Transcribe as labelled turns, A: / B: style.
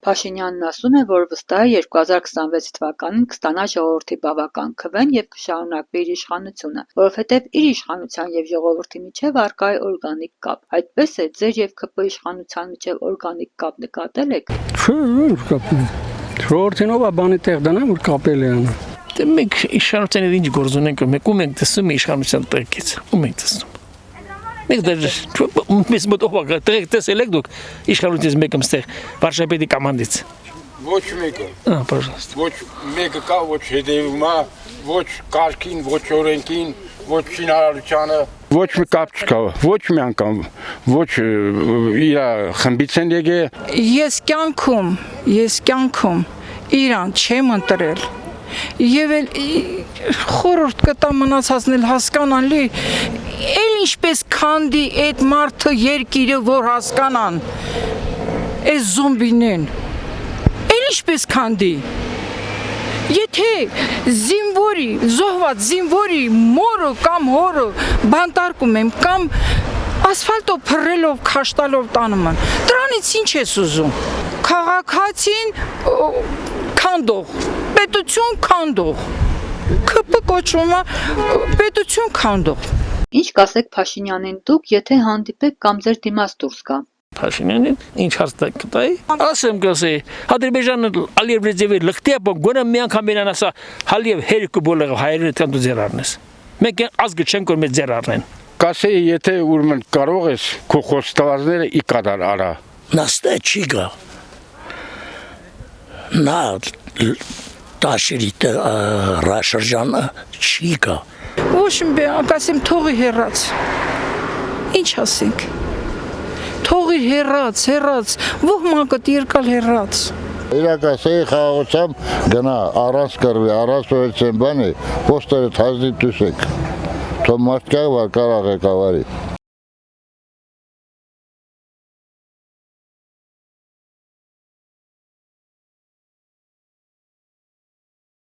A: Փաշինյանն ասում է, որ վստահ է 2026 թվականին կստանա ժողովրդի բավական քվեն և կշարունակվի իր իշխանությունը, որովհետև իր իշխանության և ժողովրդի միջև առկա է օրգանիկ կապ։ Այդպես է, ձեր և ՔՊ իշխանության միջև օրգանիկ կապ նկատել եք։
B: Ժողովրդին ով է բանի տեղ դնա, որ կապել է անում։
C: Մենք իշխանության ինչ գործ ունենք, մենք ում ենք տեսնում իշխանության տեղից, ում ենք տեսնում։ Մենք մեզ մոտ ով է տեսել եք դուք իշխանությունից մեկը մստեղ վարշապետի կամանդից։
D: Ոչ մեկը։
C: Պожалуйста։
D: Ոչ մեկը կա, ոչ հետևում է, ոչ կարգին, ոչ օրենքին, ոչ շինարարությանը, ոչ մի կապ չկա, ոչ մի անգամ, ոչ իր խմբից են եկել։
E: Ես կյանքում իրան չեմ ընտրել։ Եվ էլ խորհուրդ կտա մնացածն էլ հասկանալի, էլ ինչպես քանդի այդ մարդը երկիրը, որ հասկանան, այս զոմբինեն, էլ ինչպես քանդի, եթե զինվորի, զոհված զինվորի մորը կամ հորը բանտարկում եմ, կամ ասֆալտով փռելով, քաշտալով տանում են, դրանից ինչ ես ուզում, քաղաքացին քանդող, պետություն քանդող, ՔՊ կոչվում է պետություն քանդող։
A: Ինչ կասեք Փաշինյանին դուք, եթե հանդիպեք կամ ձեր դիմաց դուրս գա։
C: Փաշինյանին ինչ հարց կտայի։ Ասեմ կասեի, Ադրբեջանը Ալիև Ռեջևի լղտի ապա գոնե մի անգամ իրան ասա Ալիև հերիք բոլորը հայերեն տան դու ձեր առնես։ Մենք ազգը չենք որ մեզ ձեր առնեն։
D: Կասեի, եթե ուրեմն կարող ես քո խոստովանները ի կադար արա։
F: Նստե չի գա։ Նա տաշիրի ռաշրջանը չի գա։
E: Ոչ մի ասեմ թողի հեռաց։ Ինչ ասենք։ Թողի հեռաց, ոհմակդ երկալ հեռաց։
G: Իրակասեի խաղաղությամբ գնա, առանց կրվի, առանց վերցեն բանի, պոստերը թազնի տուսեք։ Թո մարդ կա, որ կարող է կավարի։